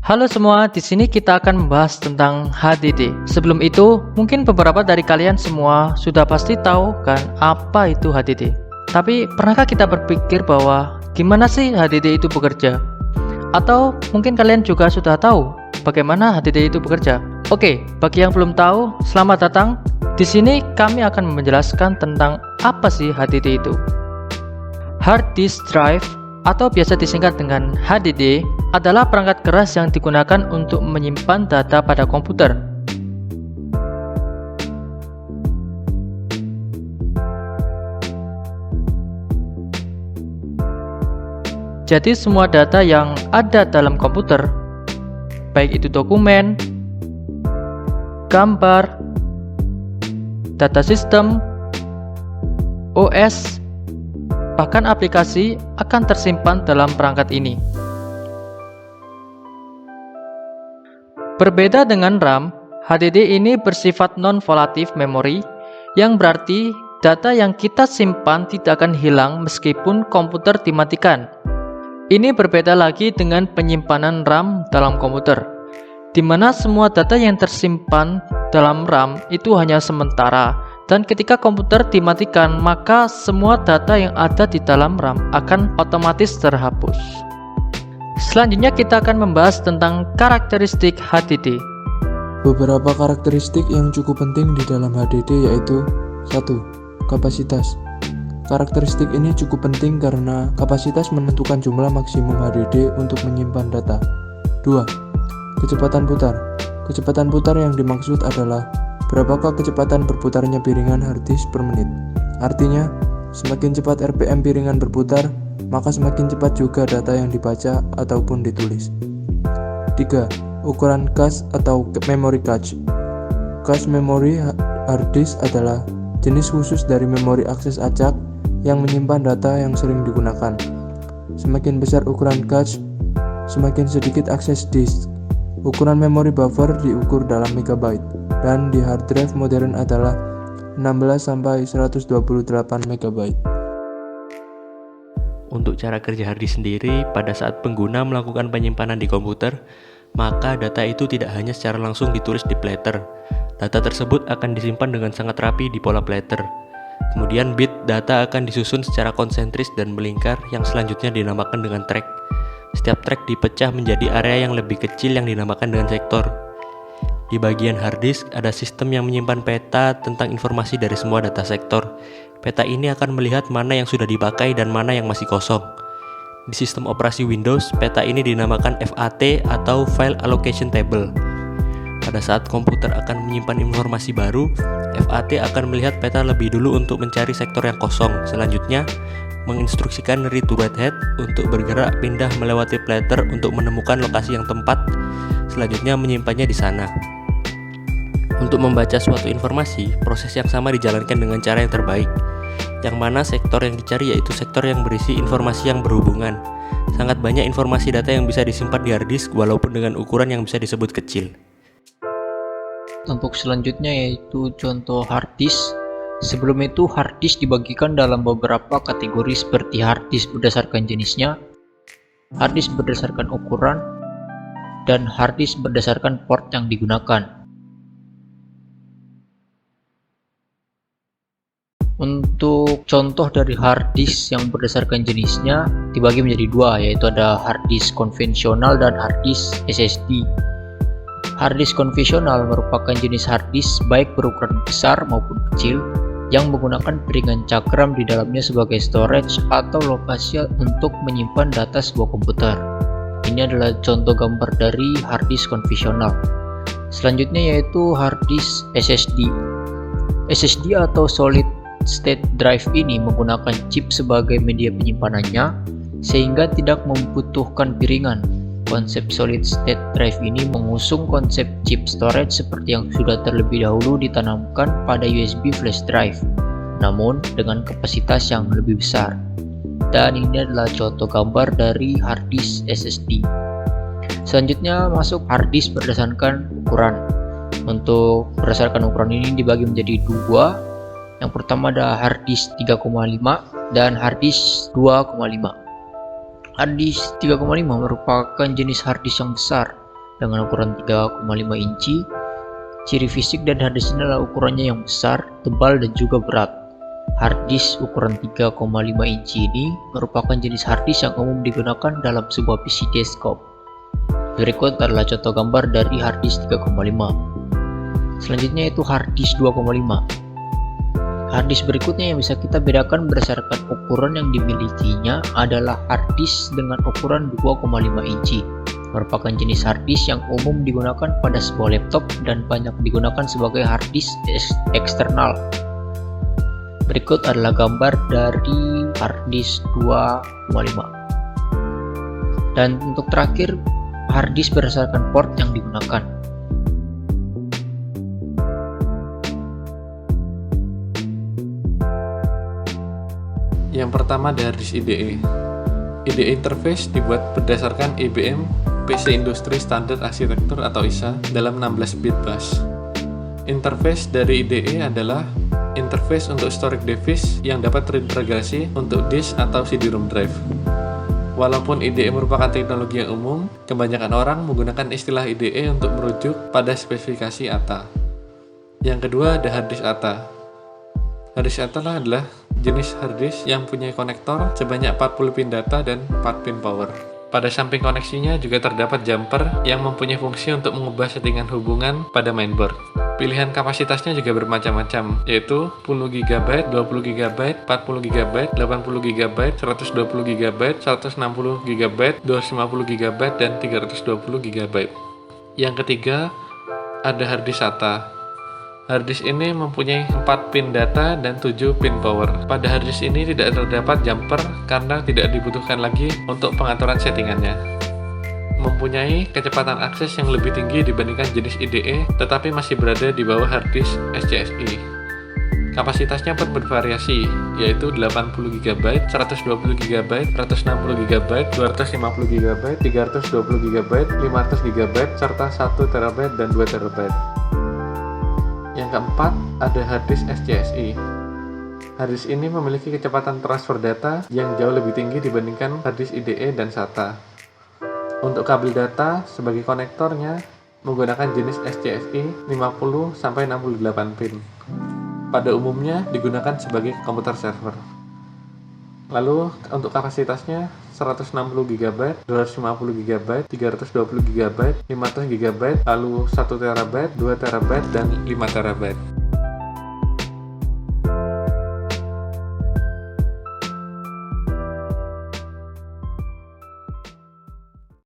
Halo semua, di sini kita akan membahas tentang HDD. Sebelum itu, mungkin beberapa dari kalian semua sudah pasti tahu kan apa itu HDD. Tapi pernahkah kita berpikir bahwa gimana sih HDD itu bekerja? Atau mungkin kalian juga sudah tahu bagaimana HDD itu bekerja? Oke, bagi yang belum tahu, selamat datang. Di sini kami akan menjelaskan tentang apa sih HDD itu. Hard disk drive atau biasa disingkat dengan HDD adalah perangkat keras yang digunakan untuk menyimpan data pada komputer. Jadi semua data yang ada dalam komputer, baik itu dokumen, gambar, data sistem, OS, bahkan aplikasi akan tersimpan dalam perangkat ini. Berbeda dengan RAM, HDD ini bersifat non-volatil memory, yang berarti data yang kita simpan tidak akan hilang meskipun komputer dimatikan. Ini berbeda lagi dengan penyimpanan RAM dalam komputer, di mana semua data yang tersimpan dalam RAM itu hanya sementara, dan ketika komputer dimatikan, maka semua data yang ada di dalam RAM akan otomatis terhapus. Selanjutnya kita akan membahas tentang karakteristik HDD. Beberapa karakteristik yang cukup penting di dalam HDD yaitu 1. Kapasitas. Karakteristik ini cukup penting karena kapasitas menentukan jumlah maksimum HDD untuk menyimpan data. 2. Kecepatan putar. Kecepatan putar yang dimaksud adalah berapakah kecepatan berputarnya piringan hard disk per menit. Artinya, semakin cepat RPM piringan berputar, maka semakin cepat juga data yang dibaca ataupun ditulis. 3. Ukuran cache atau memory cache. Cache memory hard disk adalah jenis khusus dari memori akses acak yang menyimpan data yang sering digunakan. Semakin besar ukuran cache, semakin sedikit akses disk. Ukuran memori buffer diukur dalam megabyte, dan di hard drive modern adalah 16-128 megabyte. Untuk cara kerja hard disk sendiri, pada saat pengguna melakukan penyimpanan di komputer, maka data itu tidak hanya secara langsung ditulis di platter. Data tersebut akan disimpan dengan sangat rapi di pola platter. Kemudian bit data akan disusun secara konsentris dan melingkar yang selanjutnya dinamakan dengan track. Setiap track dipecah menjadi area yang lebih kecil yang dinamakan dengan sektor. Di bagian hard disk ada sistem yang menyimpan peta tentang informasi dari semua data sektor. Peta ini akan melihat mana yang sudah dipakai dan mana yang masih kosong. Di sistem operasi Windows, peta ini dinamakan FAT atau File Allocation Table. Pada saat komputer akan menyimpan informasi baru, FAT akan melihat peta lebih dulu untuk mencari sektor yang kosong. Selanjutnya, menginstruksikan read to write head untuk bergerak pindah melewati platter untuk menemukan lokasi yang tepat. Selanjutnya menyimpannya di sana. Untuk membaca suatu informasi, proses yang sama dijalankan dengan cara yang terbaik. Yang mana sektor yang dicari yaitu sektor yang berisi informasi yang berhubungan. Sangat banyak informasi data yang bisa disimpan di hard disk walaupun dengan ukuran yang bisa disebut kecil. Untuk selanjutnya yaitu contoh hard disk. Sebelum itu hard disk dibagikan dalam beberapa kategori seperti hard disk berdasarkan jenisnya, hard disk berdasarkan ukuran, dan hard disk berdasarkan port yang digunakan. Untuk contoh dari hard disk yang berdasarkan jenisnya dibagi menjadi dua, yaitu ada hard disk konvensional dan hard disk SSD. Hard disk konvensional merupakan jenis hard disk baik berukuran besar maupun kecil yang menggunakan piringan cakram di dalamnya sebagai storage atau lokasi untuk menyimpan data sebuah komputer. Ini adalah contoh gambar dari hard disk konvensional. Selanjutnya yaitu hard disk SSD. SSD atau solid state drive ini menggunakan chip sebagai media penyimpanannya sehingga tidak membutuhkan piringan. Konsep solid state drive ini mengusung konsep chip storage seperti yang sudah terlebih dahulu ditanamkan pada USB flash drive, namun dengan kapasitas yang lebih besar. Dan ini adalah contoh gambar dari hard disk SSD. Selanjutnya masuk hard disk berdasarkan ukuran. Untuk berdasarkan ukuran ini dibagi menjadi dua. Yang pertama ada hard disk 3,5 dan hard disk 2,5. Hard disk 3,5 merupakan jenis hard disk yang besar dengan ukuran 3,5 inci. Ciri fisik dan harddisk ini adalah ukurannya yang besar, tebal, dan juga berat. Harddisk ukuran 3,5 inci ini merupakan jenis harddisk yang umum digunakan dalam sebuah PC desktop. Berikut adalah contoh gambar dari harddisk 3,5. Selanjutnya itu harddisk 2,5. Harddisk berikutnya yang bisa kita bedakan berdasarkan ukuran yang dimilikinya adalah harddisk dengan ukuran 2,5 inci. Merupakan jenis harddisk yang umum digunakan pada sebuah laptop dan banyak digunakan sebagai harddisk eksternal. Berikut adalah gambar dari harddisk 2,5. Dan untuk terakhir, harddisk berdasarkan port yang digunakan. Yang pertama ada harddisk IDE. IDE interface dibuat berdasarkan IBM PC Industri Standard Architecture atau ISA dalam 16 bit bus. Interface dari IDE adalah interface untuk storage device yang dapat terintegrasi untuk disk atau CD-ROM drive. Walaupun IDE merupakan teknologi yang umum, kebanyakan orang menggunakan istilah IDE untuk merujuk pada spesifikasi ATA. Yang kedua ada harddisk ATA. Harddisk ATA adalah jenis harddisk yang punya konektor sebanyak 40 pin data dan 4 pin power. Pada samping koneksinya juga terdapat jumper yang mempunyai fungsi untuk mengubah settingan hubungan pada mainboard. Pilihan kapasitasnya juga bermacam-macam, yaitu 10 GB, 20 GB, 40 GB, 80 GB, 120 GB, 160 GB, 250 GB, dan 320 GB. Yang ketiga, ada harddisk SATA. Harddisk ini mempunyai 4 pin data dan 7 pin power. Pada harddisk ini tidak terdapat jumper karena tidak dibutuhkan lagi untuk pengaturan settingannya. Mempunyai kecepatan akses yang lebih tinggi dibandingkan jenis IDE, tetapi masih berada di bawah harddisk SCSI. Kapasitasnya pun bervariasi, yaitu 80 GB, 120 GB, 160 GB, 250 GB, 320 GB, 500 GB, serta 1 TB dan 2 TB. Yang keempat, ada harddisk SCSI. Harddisk ini memiliki kecepatan transfer data yang jauh lebih tinggi dibandingkan harddisk IDE dan SATA. Untuk kabel data sebagai konektornya menggunakan jenis SCSI 50-68 pin. Pada umumnya digunakan sebagai komputer server. Lalu untuk kapasitasnya 160 GB, 250 GB, 320 GB, 500 GB, lalu 1 TB, 2 TB, dan 5 TB.